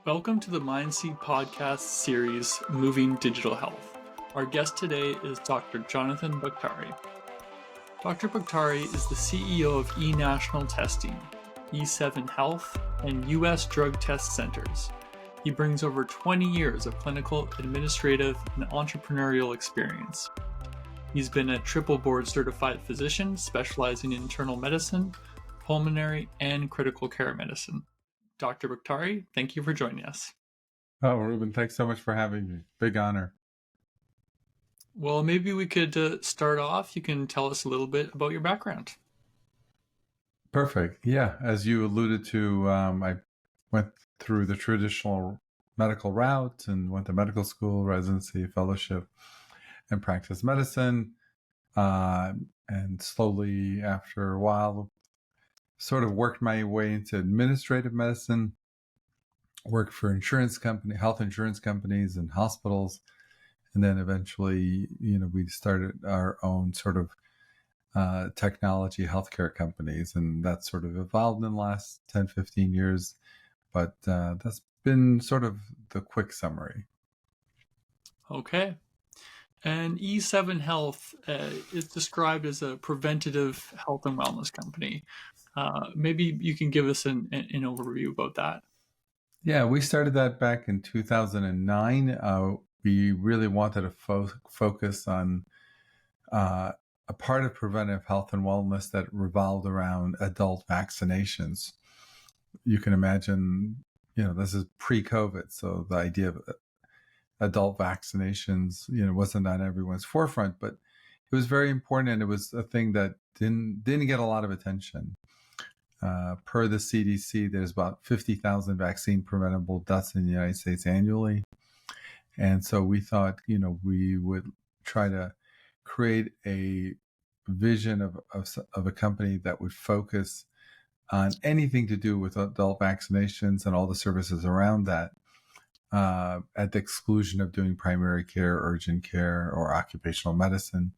Welcome to the Mindseed podcast series, Moving Digital Health. Our guest today is Dr. Jonathan Baktari. Dr. Baktari is the CEO of eNational Testing, E7 Health, and U.S. Drug Test Centers. He brings over 20 years of clinical, administrative, and entrepreneurial experience. He's been a triple board certified physician specializing in internal medicine, pulmonary, and critical care medicine. Dr. Baktari, thank you for joining us. Oh, Reuben, thanks so much for having me. Big honor. Well, maybe we could start off. You can tell us a little bit about your background. Perfect. Yeah, as you alluded to, I went through the traditional medical route and went to medical school, residency, fellowship, and practiced medicine. And slowly, after a while, sort of worked my way into administrative medicine, worked for health insurance companies and hospitals. And then eventually, we started our own sort of technology healthcare companies, and that sort of evolved in the last 10, 15 years. But that's been sort of the quick summary. Okay. And E7 Health is described as a preventative health and wellness company. Maybe you can give us an overview about that. Yeah, we started that back in 2009. We really wanted to focus on a part of preventive health and wellness that revolved around adult vaccinations. You can imagine, this is pre-COVID, so the idea of adult vaccinations, wasn't on everyone's forefront, but it was very important, and it was a thing that didn't get a lot of attention. Per the CDC, there's about 50,000 vaccine preventable deaths in the United States annually. And so we thought, we would try to create a vision of a company that would focus on anything to do with adult vaccinations and all the services around that, at the exclusion of doing primary care, urgent care, or occupational medicine.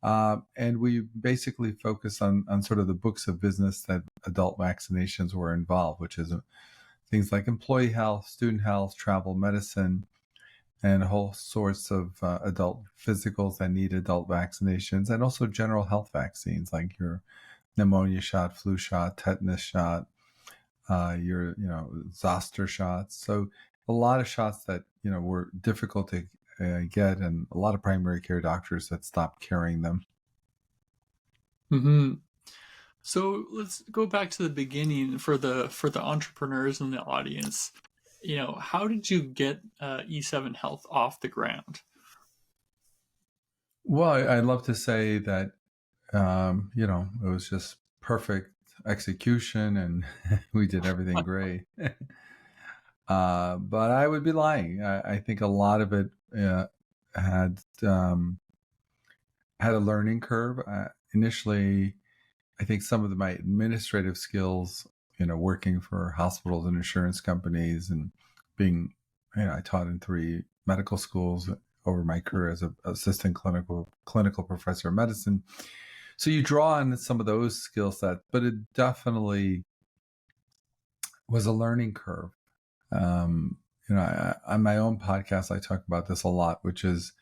And we basically focus on sort of the books of business that adult vaccinations were involved, which is things like employee health, student health, travel medicine, and whole sorts of adult physicals that need adult vaccinations, and also general health vaccines like your pneumonia shot, flu shot, tetanus shot, your zoster shots. So a lot of shots that were difficult to get, and a lot of primary care doctors that stopped carrying them. Mm-hmm. So let's go back to the beginning for the entrepreneurs in the audience. How did you get E7 Health off the ground? Well, I'd love to say that it was just perfect execution and we did everything great. But I would be lying. I think a lot of it had a learning curve. Initially, I think some of my administrative skills, working for hospitals and insurance companies, and being, I taught in 3 medical schools over my career as an assistant clinical professor of medicine. So you draw on some of those skill sets, but it definitely was a learning curve. On my own podcast, I talk about this a lot, which is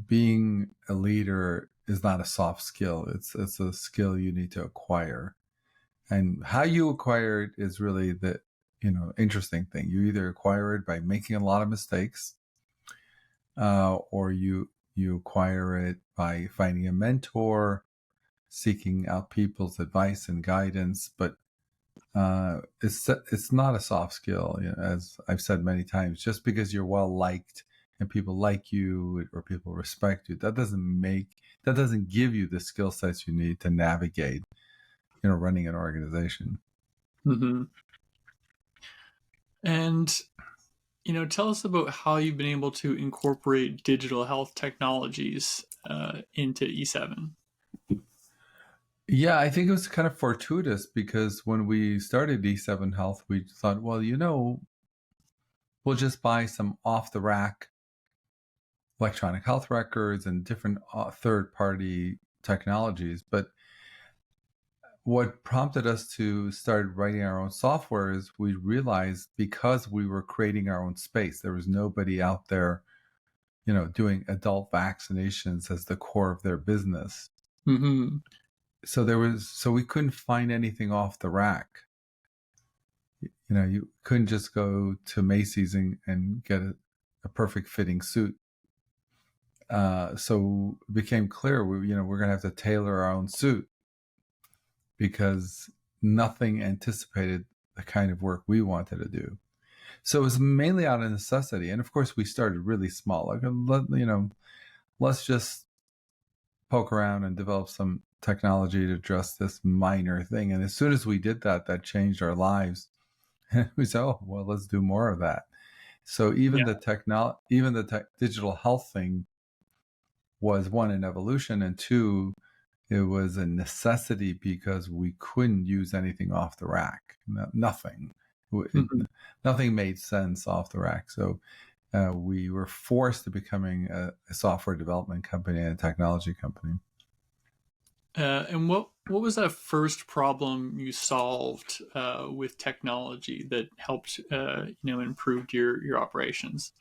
being a leader is not a soft skill. It's a skill you need to acquire. And how you acquire it is really the, interesting thing. You either acquire it by making a lot of mistakes, or you acquire it by finding a mentor, seeking out people's advice and guidance. But it's not a soft skill, as I've said many times. Just because you're well liked and people like you or people respect you, that doesn't give you the skill sets you need to navigate, running an organization. Mm-hmm. And tell us about how you've been able to incorporate digital health technologies into E7. Yeah, I think it was kind of fortuitous, because when we started E7 Health, we thought, well, we'll just buy some off-the-rack electronic health records and different third-party technologies. But what prompted us to start writing our own software is we realized because we were creating our own space, there was nobody out there, doing adult vaccinations as the core of their business. Mm-hmm. So we couldn't find anything off the rack. You couldn't just go to Macy's and get a perfect fitting suit. So it became clear we're going to have to tailor our own suit because nothing anticipated the kind of work we wanted to do. So it was mainly out of necessity. And of course, we started really small. Let's just poke around and develop some technology to address this minor thing. And as soon as we did that, that changed our lives. We said, oh, well, let's do more of that. So even the digital health thing was, one, an evolution, and two, it was a necessity because we couldn't use anything off the rack. Nothing. Mm-hmm. Nothing made sense off the rack. So we were forced to becoming a software development company and a technology company. And what was that first problem you solved with technology that helped improved your operations?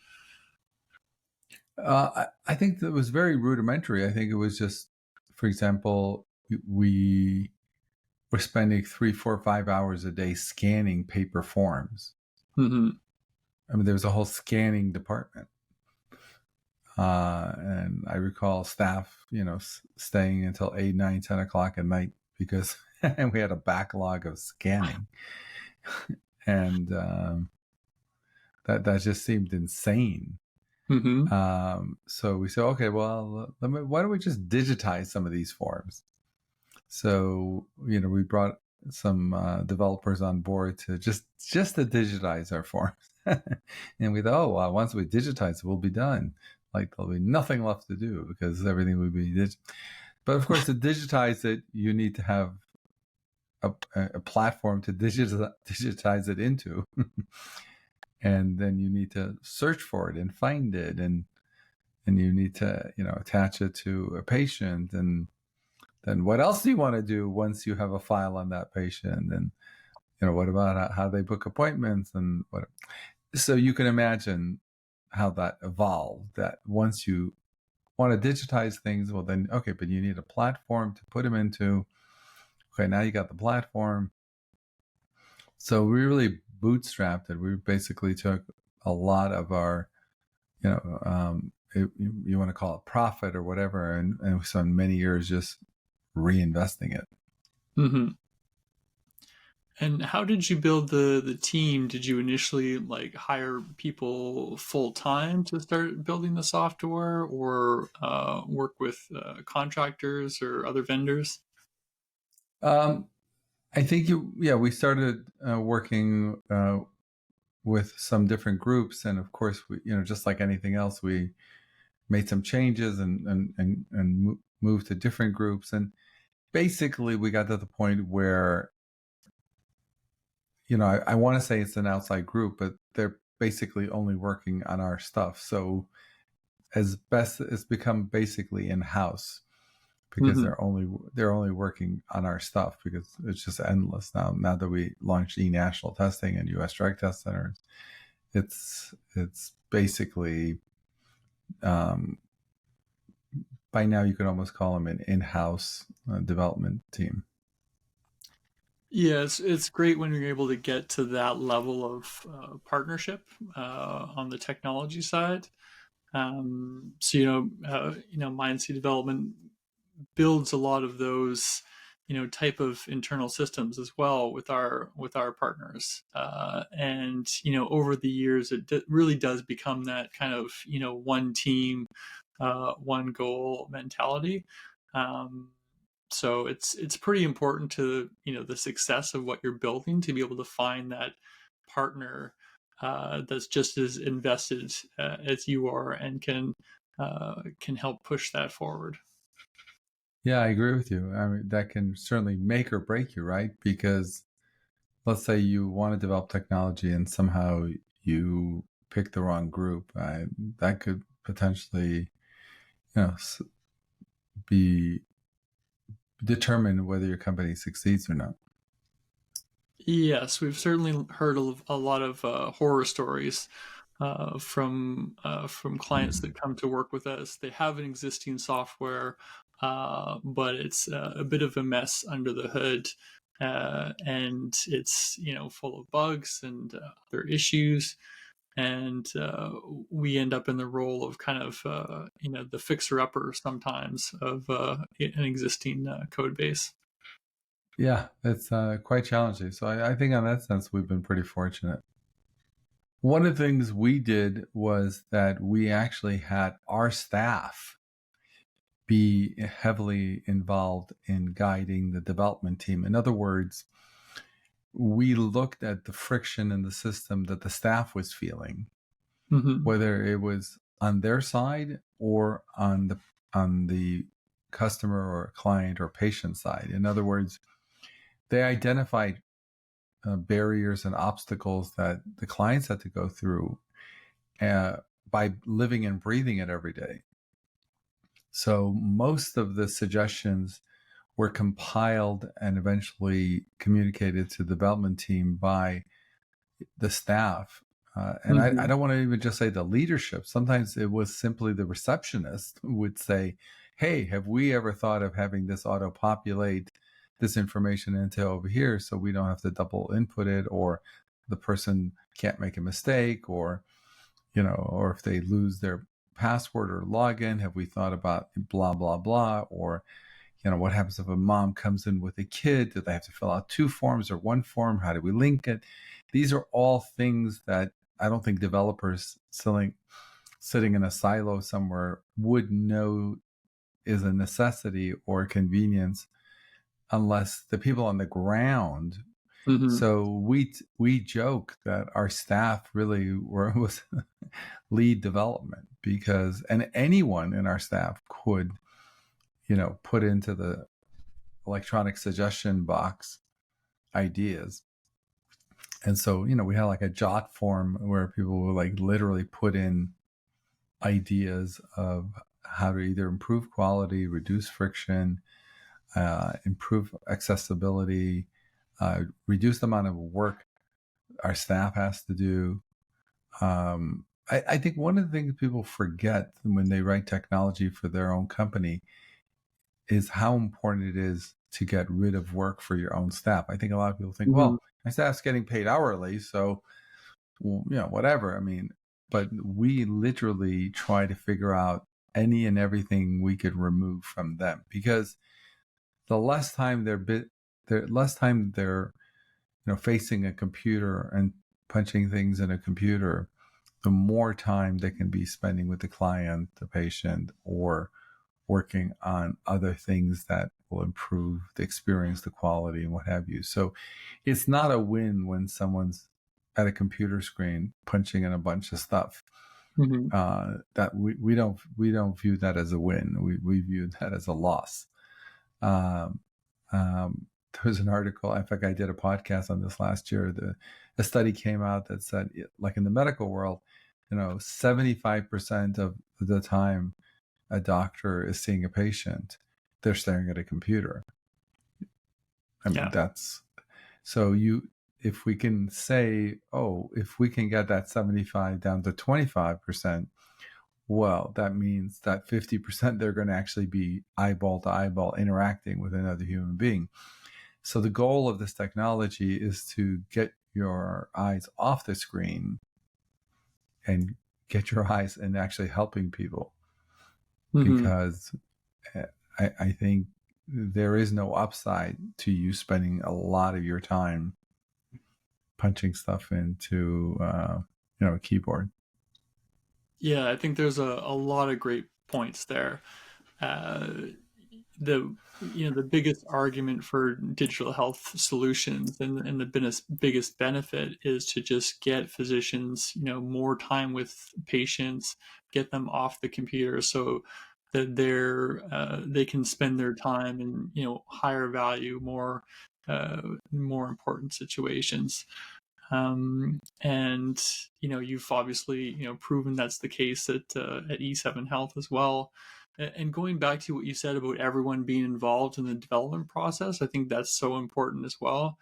I think that was very rudimentary. I think it was just, for example, we were spending 3, 4, 5 hours a day scanning paper forms. Mm-hmm. I mean, there was a whole scanning department. And I recall staff, staying until 8, 9, 10 o'clock at night because and we had a backlog of scanning. And that just seemed insane. Mm-hmm. So we said, okay, well, why don't we just digitize some of these forms? So, we brought some developers on board to just to digitize our forms. And we thought, oh, well, once we digitize, we'll be done. Like there'll be nothing left to do because everything will be digital. But of course, to digitize it, you need to have a platform to digitize it into. And then you need to search for it and find it. And you need to, attach it to a patient. And then what else do you want to do once you have a file on that patient? And, what about how they book appointments and what? So you can imagine how that evolved, that once you want to digitize things, well then, okay, but you need a platform to put them into. Okay, now you got the platform. So we really bootstrapped it. We basically took a lot of our, you want to call it profit or whatever, and we spent many years just reinvesting it. Mm-hmm. And how did you build the team? Did you initially hire people full time to start building the software, or work with contractors or other vendors? Um, I think we started working with some different groups, and of course, we, just like anything else, we made some changes and moved to different groups, and basically, we got to the point where, I want to say it's an outside group, but they're basically only working on our stuff. So as best it's become basically in-house because Mm-hmm. they're only working on our stuff because it's just endless now that we launched eNational testing and US drug test centers. It's basically by now you could almost call them an in-house development team. Yeah, it's great when you're able to get to that level of partnership on the technology side. So Mindset development builds a lot of those type of internal systems as well with our partners, and over the years really does become that kind of one team, one goal mentality. Um, so it's pretty important to the success of what you're building to be able to find that partner that's just as invested as you are and can help push that forward. Yeah, I agree with you. I mean, that can certainly make or break you, right? Because let's say you want to develop technology and somehow you pick the wrong group, that could potentially, be determine whether your company succeeds or not. Yes, we've certainly heard a lot of horror stories from clients that come to work with us. They have an existing software, but it's a bit of a mess under the hood, and it's full of bugs and other issues. And we end up in the role of kind of the fixer-upper sometimes of an existing code base. Yeah, it's quite challenging. So I think in that sense, we've been pretty fortunate. One of the things we did was that we actually had our staff be heavily involved in guiding the development team. In other words, we looked at the friction in the system that the staff was feeling, Mm-hmm. whether it was on their side or on the customer or client or patient side. In other words, they identified barriers and obstacles that the clients had to go through by living and breathing it every day. So most of the suggestions were compiled and eventually communicated to the development team by the staff. And I Mm-hmm. don't want to even just say the leadership. Sometimes it was simply the receptionist who would say, hey, have we ever thought of having this auto-populate this information into over here so we don't have to double input it, or the person can't make a mistake, or or if they lose their password or login, have we thought about blah, blah, blah, or what happens if a mom comes in with a kid? Do they have to fill out 2 forms or 1 form? How do we link it? These are all things that I don't think developers sitting in a silo somewhere would know is a necessity or a convenience unless the people on the ground. Mm-hmm. So we joke that our staff really was lead development, and anyone in our staff could put into the electronic suggestion box ideas. And so, we had like a jot form where people would like literally put in ideas of how to either improve quality, reduce friction, improve accessibility, reduce the amount of work our staff has to do. I think one of the things people forget when they write technology for their own company is how important it is to get rid of work for your own staff. I think a lot of people think, Mm-hmm. well, my staff's getting paid hourly, so whatever. I mean, but we literally try to figure out any and everything we could remove from them, because the less time they're facing a computer and punching things in a computer, the more time they can be spending with the client, the patient, or working on other things that will improve the experience, the quality, and what have you. So it's not a win when someone's at a computer screen punching in a bunch of stuff. Mm-hmm. That we don't view that as a win. We view that as a loss. Um, there was an article. In fact, I did a podcast on this last year. A study came out that said, like in the medical world, 75% of the time a doctor is seeing a patient, they're staring at a computer. I mean, that's so if we can say, if we can get that 75 down to 25%, well, that means that 50% they're going to actually be eyeball to eyeball interacting with another human being. So the goal of this technology is to get your eyes off the screen and get your eyes in actually helping people. Mm-hmm. Because I think there is no upside to you spending a lot of your time punching stuff into a keyboard. Yeah, I think there's a lot of great points there. The biggest argument for digital health solutions and the biggest benefit is to just get physicians more time with patients, get them off the computer so that they can spend their time in higher value, more important situations. And you've obviously proven that's the case at E7 Health as well. And going back to what you said about everyone being involved in the development process, I think that's so important as well,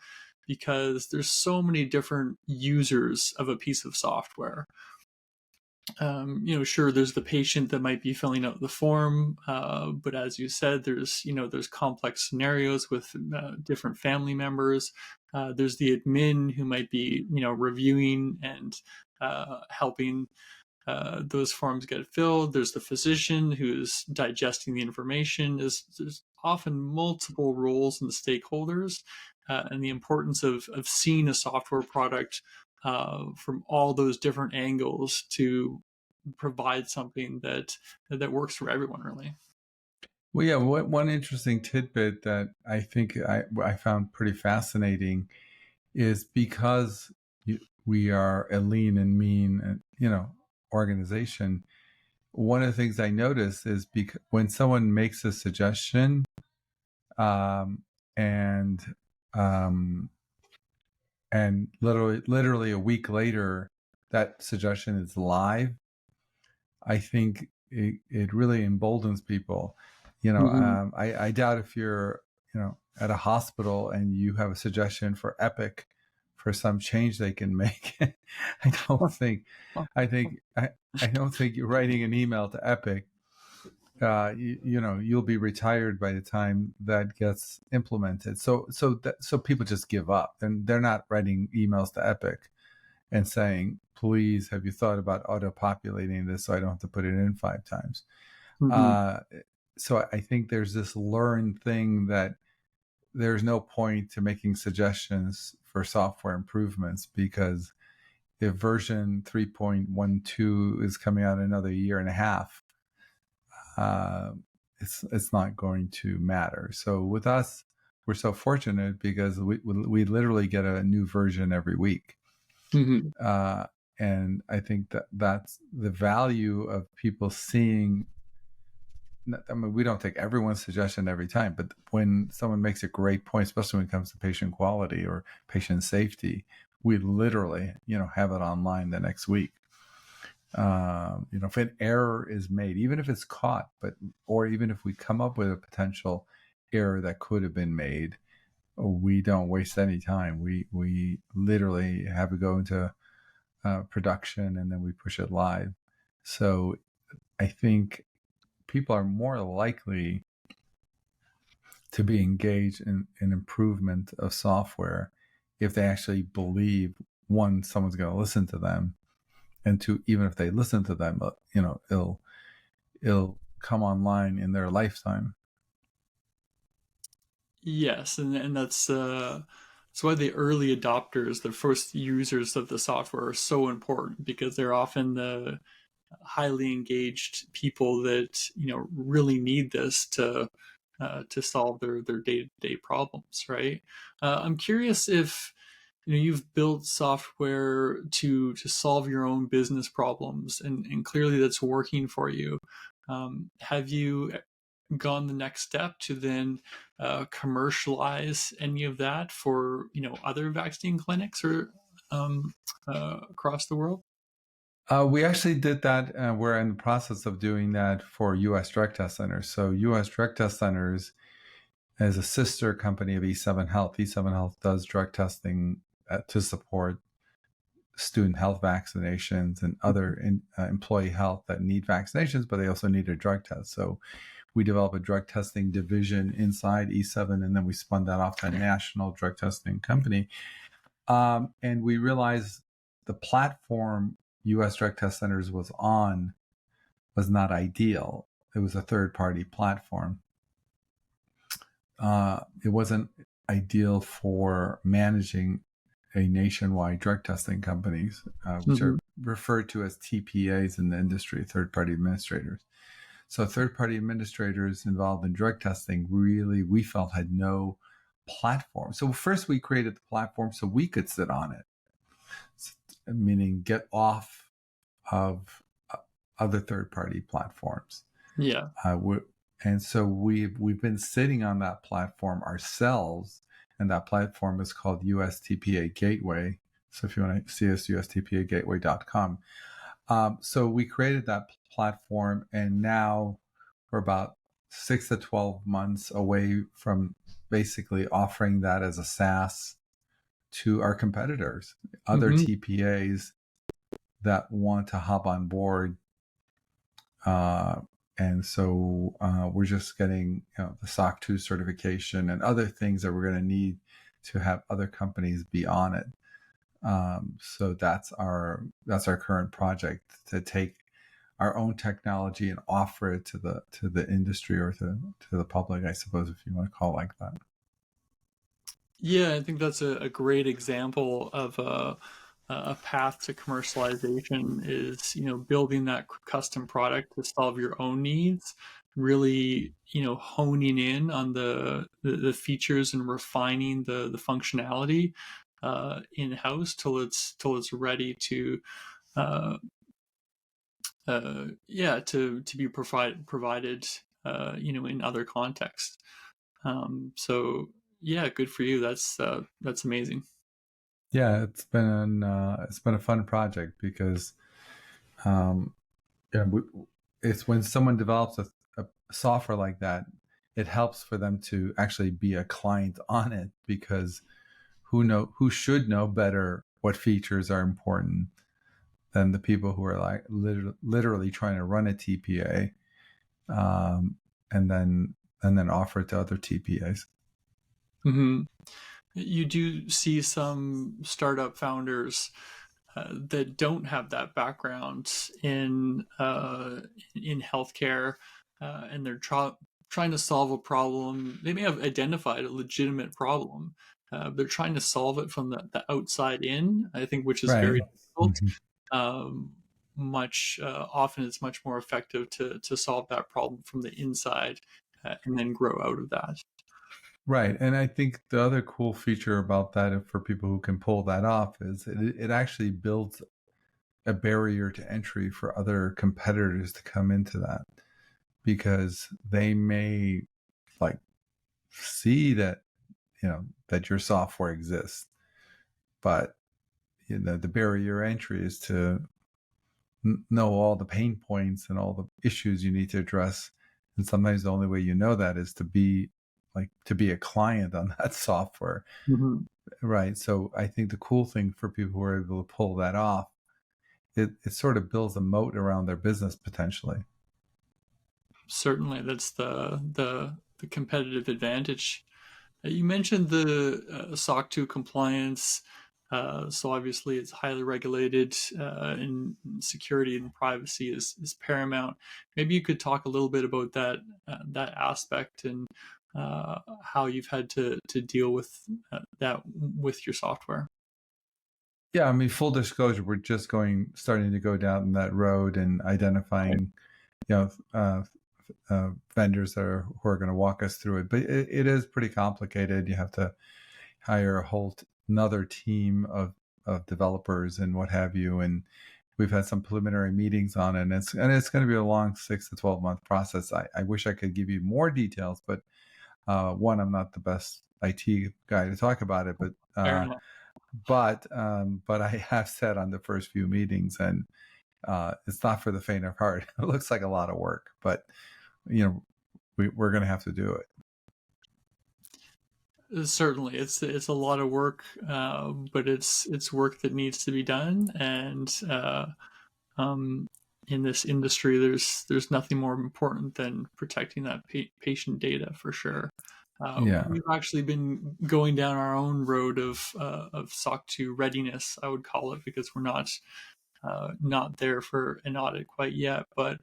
because there's so many different users of a piece of software. Sure, there's the patient that might be filling out the form, but as you said, there's complex scenarios with different family members. There's the admin who might be, reviewing and helping those forms get filled. There's the physician who's digesting the information. There's often multiple roles and stakeholders, and the importance of seeing a software product from all those different angles to provide something that works for everyone, really. Well, yeah, one interesting tidbit that I think I found pretty fascinating is because we are a lean and mean, organization. One of the things I notice is because when someone makes a suggestion, and literally a week later, that suggestion is live. I think it really emboldens people. Mm-hmm. I doubt if you're, at a hospital and you have a suggestion for Epic for some change they can make. I don't think, I think, I don't think you're writing an email to Epic. You'll be retired by the time that gets implemented. So people just give up, and they're not writing emails to Epic and saying, please, have you thought about auto-populating this so I don't have to put it in 5 times? Mm-hmm. So I think there's this learned thing that there's no point to making suggestions for software improvements, because if version 3.12 is coming out in another year and a half, it's not going to matter. So with us, we're so fortunate because we literally get a new version every week. Mm-hmm. And I think that's the value of people seeing. I mean, we don't take everyone's suggestion every time, but when someone makes a great point, especially when it comes to patient quality or patient safety, we literally, have it online the next week. If an error is made, even if it's caught, or even if we come up with a potential error that could have been made, we don't waste any time. We literally have it go into production, and then we push it live. So I think people are more likely to be engaged in improvement of software if they actually believe, one, someone's going to listen to them, and two, even if they listen to them, it'll come online in their lifetime. Yes, and that's why the early adopters, the first users of the software, are so important, because they're often the highly engaged people that really need this to solve their day-to-day problems, right? I'm curious if you've built software to solve your own business problems, and clearly that's working for you. Have you gone the next step to then commercialize any of that for other vaccine clinics or across the world? We actually did that. We're in the process of doing that for U.S. Direct Test Centers. So U.S. Direct Test Centers is a sister company of E7 Health. E7 Health does drug testing to support student health vaccinations and other employee health that need vaccinations, but they also need a drug test. So we developed a drug testing division inside E7, and then we spun that off to a national drug testing company. And we realized the platform U.S. Direct Test Centers was on was not ideal. It was a third-party platform. It wasn't ideal for managing a nationwide drug testing companies, which are referred to as TPAs in the industry, third-party administrators. So third-party administrators involved in drug testing really, we felt, had no platform. So first we created the platform so we could sit on it, meaning get off of other third-party platforms. Yeah. And so we've been sitting on that platform ourselves, and that platform is called USTPA Gateway. So if you want to see us, USTPAgateway.com. So we created that platform, and now we're about 6 to 12 months away from basically offering that as a SaaS to our competitors, other Mm-hmm. TPAs that want to hop on board. And so we're just getting the SOC 2 certification and other things that we're going to need to have other companies be on it. So that's our current project, to take our own technology and offer it to the industry, or to the public, I suppose, if you want to call it like that. Yeah, I think that's a great example of a path to commercialization is, building that custom product to solve your own needs, really, honing in on the features and refining the functionality in-house till it's ready to uh, to be provided in other contexts. So yeah, good for you. That's amazing. Yeah, it's been a fun project because um, yeah, it's when someone develops a software like that, it helps for them to actually be a client on it, because who should know better what features are important than the people who are like literally trying to run a TPA, um, and then offer it to other TPAs. Hmm. You do see some startup founders that don't have that background in healthcare, and they're trying to solve a problem. They may have identified a legitimate problem. They're trying to solve it from the outside in, I think, which is Right. very difficult. Mhm. Um, much often, it's much more effective to solve that problem from the inside, and then grow out of that. Right. And I think the other cool feature about that, for people who can pull that off, is it actually builds a barrier to entry for other competitors to come into that, because they may like see that that your software exists, but the barrier entry is to know all the pain points and all the issues you need to address. And sometimes the only way you know that is to be a client on that software. Mhm. Right. So I think the cool thing for people who are able to pull that off, it sort of builds a moat around their business potentially. Certainly, that's the competitive advantage. You mentioned the SOC 2 compliance. So obviously, it's highly regulated, and security and privacy is paramount. Maybe you could talk a little bit about that aspect, and how you've had to deal with that with your software. Yeah, I mean, full disclosure, we're just starting to go down that road and identifying, you know, vendors who are going to walk us through it. But it is pretty complicated. You have to hire another team of developers and what have you. And we've had some preliminary meetings on it, and it's going to be a long 6 to 12 month process. I wish I could give you more details, but one, I'm not the best IT guy to talk about it, but Fair enough. but I have said on the first few meetings, and it's not for the faint of heart. It looks like a lot of work, but we're going to have to do it. Certainly, it's a lot of work, but it's work that needs to be done, and um, in this industry, there's nothing more important than protecting that patient data for sure. Yeah. We've actually been going down our own road of SOC 2 readiness, I would call it, because we're not there for an audit quite yet, but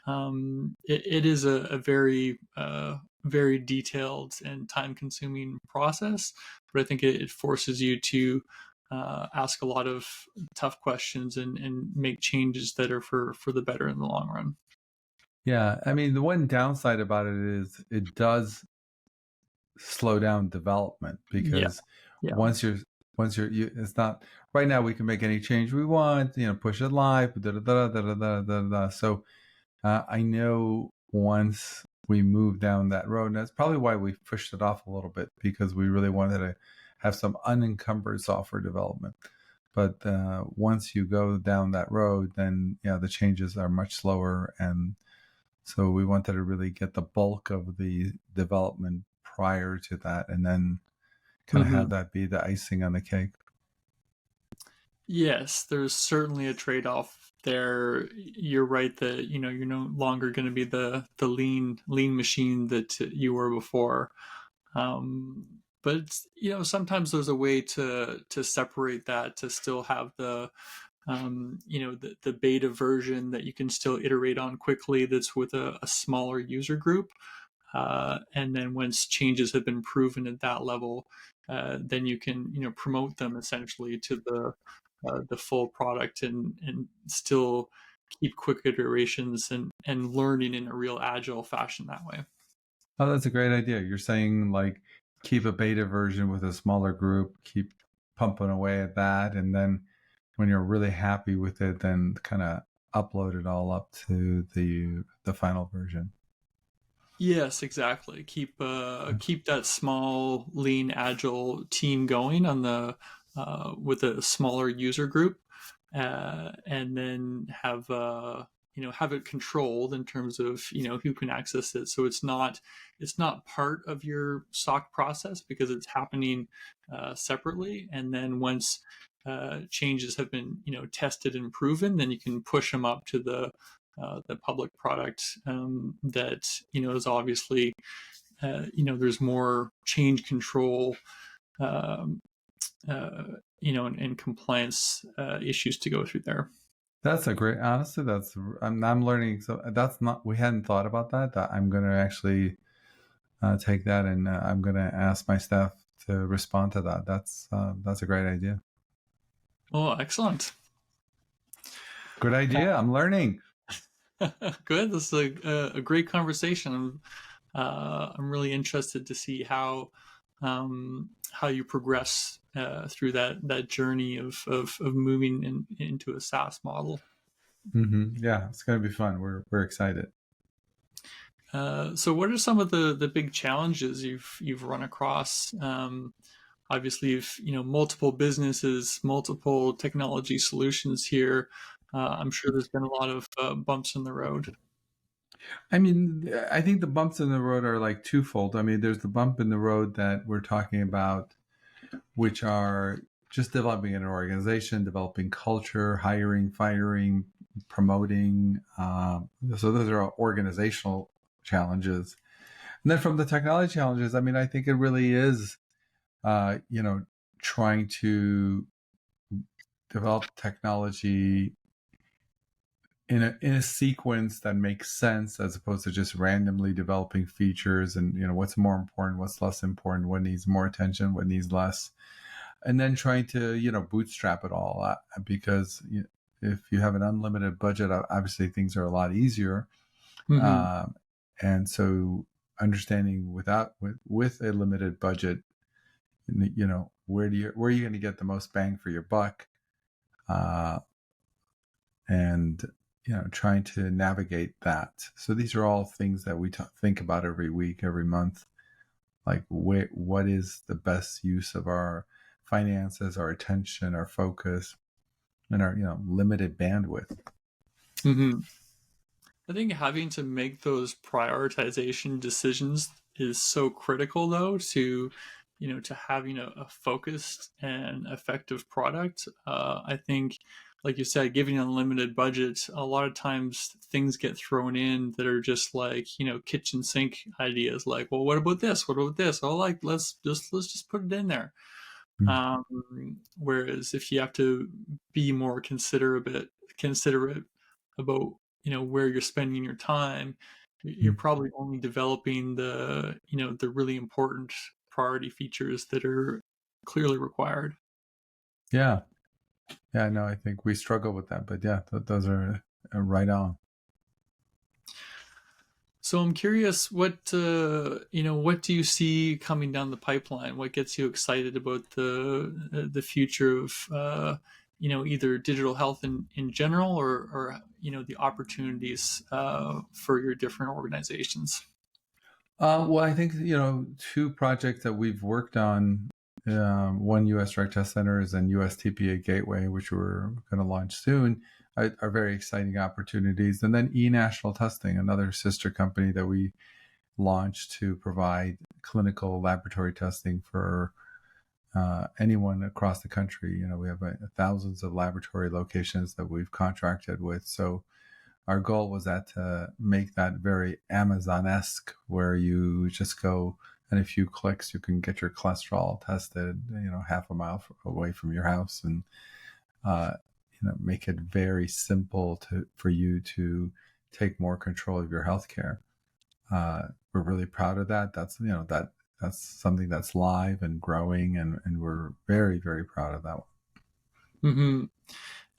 it is a very very detailed and time consuming process, but I think it forces you to ask a lot of tough questions and make changes that are for the better in the long run. Yeah. I mean, the one downside about it is it does slow down development, Yeah, because yeah. it's not right now. We can make any change we want, push it live, da da da da da da da da. So I know once we move down that road, and that's probably why we pushed it off a little bit, because we really wanted to have some unencumbered software development. But once you go down that road, then the changes are much slower, and So we wanted to really get the bulk of the development prior to that, and then kind of have Hmm. that be the icing on the cake. Yes, there's certainly a trade-off there. You're right that you're no longer going to be the lean machine that you were before. But sometimes there's a way to separate that, to still have the beta version that you can still iterate on quickly, that's with a smaller user group. And then once changes have been proven at that level, then you can promote them essentially to the full product, and still keep quick iterations and learning in a real agile fashion that way. Oh, that's a great idea. You're saying like keep a beta version with a smaller group, keep pumping away at that, and then when you're really happy with it, then kind of upload it all up to the final version. Yes, exactly. Keep that small, lean, agile team going on the with a smaller user group, and then have it controlled in terms of who can access it. So it's not part of your SOC process, because it's happening separately. And then once changes have been tested and proven, then you can push them up to the public product, that is obviously there's more change control, um, and compliance issues to go through there. That's a great. Honestly, I'm learning. So that's not we hadn't thought about that. That I'm going to actually take that, and I'm going to ask my staff to respond to that. That's a great idea. Oh, excellent. Good idea. I'm learning. Good. This is a great conversation. I'm really interested to see how you progress through that journey of moving into a SaaS model. Yeah, it's going to be fun. We're excited. So, what are some of the big challenges you've run across? Obviously, you've multiple businesses, multiple technology solutions here. I'm sure there's been a lot of bumps in the road. I mean, I think the bumps in the road are like twofold. I mean, there's the bump in the road that we're talking about, which are just developing an organization, developing culture, hiring, firing, promoting. So those are organizational challenges. And then from the technology challenges, I mean, I think it really is, trying to develop technology in a sequence that makes sense, as opposed to just randomly developing features and what's more important, what's less important, what needs more attention, what needs less, and then trying to bootstrap it all, because if you have an unlimited budget, obviously things are a lot easier. Mm-hmm. And so understanding with a limited budget, where are you going to get the most bang for your buck, and trying to navigate that. So these are all things that we think about every week, every month. Like, what is the best use of our finances, our attention, our focus, and our limited bandwidth. Mm-hmm. I think having to make those prioritization decisions is so critical, though, to having a focused and effective product. I think, like you said, giving unlimited budget, a lot of times things get thrown in that are just like kitchen sink ideas. Like, well, what about this? What about this? Oh, like let's just put it in there. Um, Whereas if you have to be more considerate about where you're spending your time, you're probably only developing the really important priority features that are clearly required. Yeah, yeah. No, I think we struggle with that, but yeah, those are right on. So I'm curious, what do you see coming down the pipeline? What gets you excited about the future of either digital health in general, or the opportunities for your different organizations? Well, I think two projects that we've worked on. One U.S. Drug Test Centers and U.S. TPA Gateway, which we're going to launch soon. are very exciting opportunities. And then eNational Testing, another sister company that we launched to provide clinical laboratory testing for anyone across the country. You know, we have thousands of laboratory locations that we've contracted with. So our goal was that to make that very Amazon-esque, where you just go and a few clicks, you can get your cholesterol tested, half a mile away from your house, and make it very simple for you to take more control of your healthcare. We're really proud of that. That's something that's live and growing, and we're very, very proud of that one. Mm-hmm.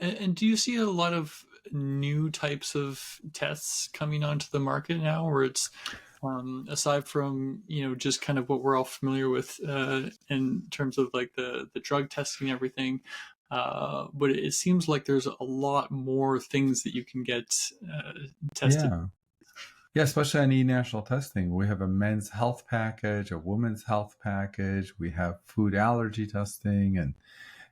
And do you see a lot of new types of tests coming onto the market now, where it's aside from just kind of what we're all familiar with in terms of like the drug testing and everything, but it seems like there's a lot more things that you can get tested. Yeah, especially on eNational Testing. We have a men's health package, a women's health package. We have food allergy testing and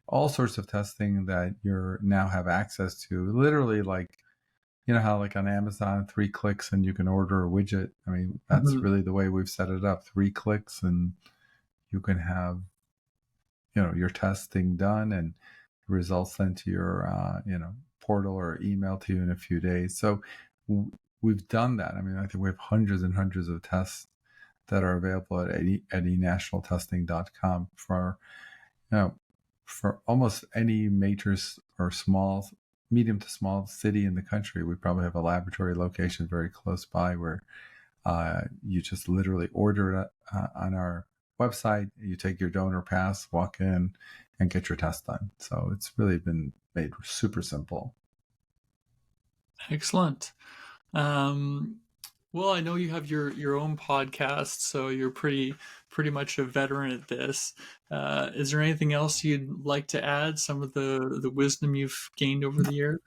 all sorts of testing that you now have access to. Literally, like, how like on Amazon, 3 clicks and you can order a widget. I mean, that's Mm-hmm. really the way we've set it up. 3 clicks and you can have, your testing done and results sent to your, portal or email to you in a few days. So we've done that. I mean, I think we have hundreds and hundreds of tests that are available at enationaltesting.com for, for almost any major or medium to small city in the country. We probably have a laboratory location very close by where you just literally order it on our website. You take your donor pass, walk in, and get your test done. So it's really been made super simple. Excellent. Well, I know you have your own podcast, so you're pretty much a veteran at this. Is there anything else you'd like to add? Some of the wisdom you've gained over the years?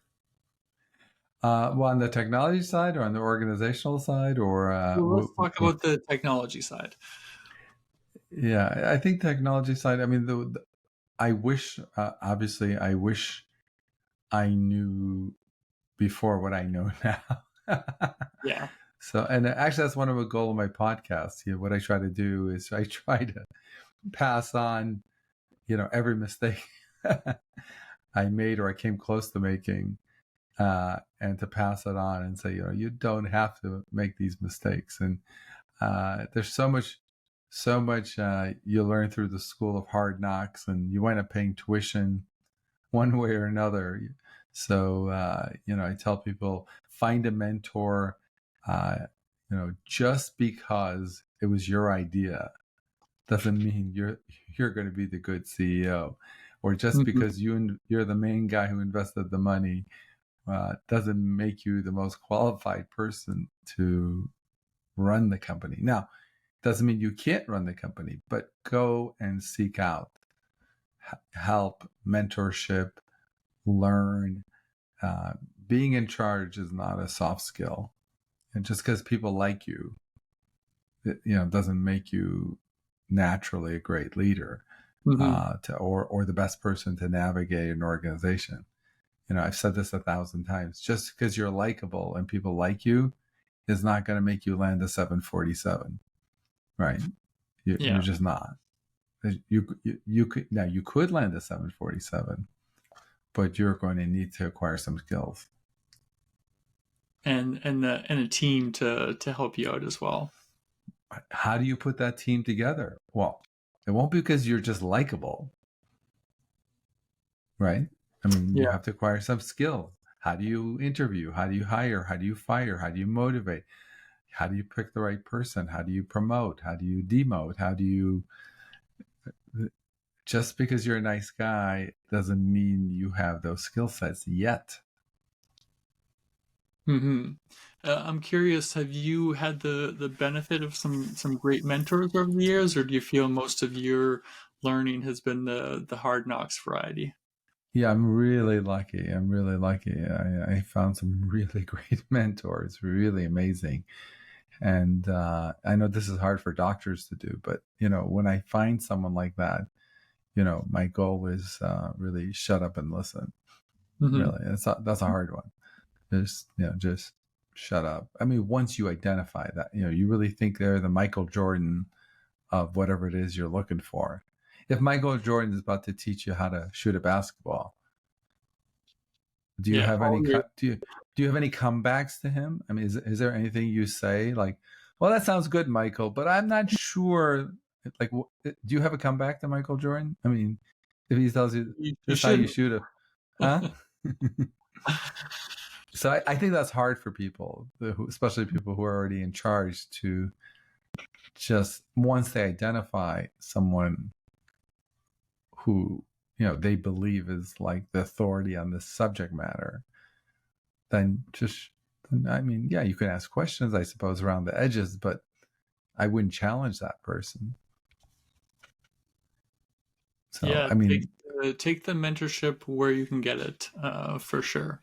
Well, on the technology side, or on the organizational side, or Well, let's talk about the technology side. yeah, I think technology side. I mean, I wish, obviously, I wish I knew before what I know now. Yeah. So, and actually, that's one of the goal of my podcast. What I try to do is I try to pass on, every mistake I made or I came close to making, and to pass it on and say, you don't have to make these mistakes. And there's so much you learn through the school of hard knocks, and you wind up paying tuition one way or another. So, I tell people, find a mentor. Just because it was your idea doesn't mean you're going to be the good CEO, or just Mm-hmm. because you're the main guy who invested the money doesn't make you the most qualified person to run the company. Now, doesn't mean you can't run the company, but go and seek out help, mentorship, learn. Being in charge is not a soft skill. And just because people like you, doesn't make you naturally a great leader, Mm-hmm. or the best person to navigate an organization. I've said this 1,000 times. Just because you're likable and people like you is not going to make you land a 747, right? You're Yeah. just not. You could land a 747, but you're going to need to acquire some skills. And a team to help you out as well. How do you put that team together? Well, it won't be because you're just likable, right? I mean, you Yeah. have to acquire some skills. How do you interview? How do you hire? How do you fire? How do you motivate? How do you pick the right person? How do you promote? How do you demote? How do you... Just because you're a nice guy doesn't mean you have those skill sets yet. Mm-hmm. I'm curious, have you had the benefit of some great mentors over the years, or do you feel most of your learning has been the hard knocks variety? Yeah, I'm really lucky. I found some really great mentors, really amazing. And I know this is hard for doctors to do, but when I find someone like that, my goal is really shut up and listen. Really, that's a hard one. Just shut up. I mean, once you identify that, you really think they're the Michael Jordan of whatever it is you're looking for. If Michael Jordan is about to teach you how to shoot a basketball, do you Yeah. have any do you have any comebacks to him? I mean, is there anything you say like, well, that sounds good, Michael, but I'm not sure. Like, do you have a comeback to Michael Jordan? I mean, if he tells you You this is how you shouldn't. shoot huh? So I think that's hard for people, especially people who are already in charge, to just once they identify someone who they believe is like the authority on this subject matter, then I mean, yeah, you can ask questions, I suppose, around the edges, but I wouldn't challenge that person. So Yeah, I mean, take the mentorship where you can get it, for sure.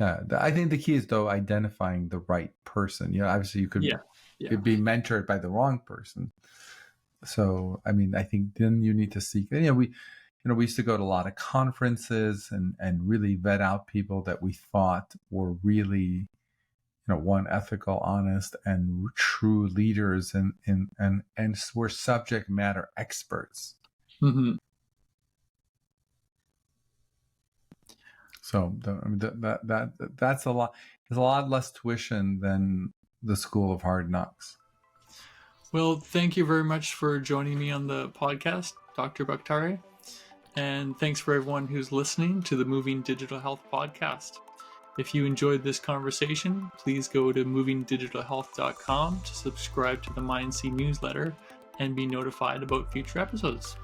yeah, I think the key is though identifying the right person. Obviously you could Yeah. be mentored by the wrong person. So I mean, I think then you need to seek. We used to go to a lot of conferences and really vet out people that we thought were really, one, ethical, honest, and true leaders, and were subject matter experts. Mm-hmm. So that's a lot. There's a lot less tuition than the School of Hard Knocks. Well, thank you very much for joining me on the podcast, Dr. Baktari. And thanks for everyone who's listening to the Moving Digital Health podcast. If you enjoyed this conversation, please go to movingdigitalhealth.com to subscribe to the MindC newsletter and be notified about future episodes.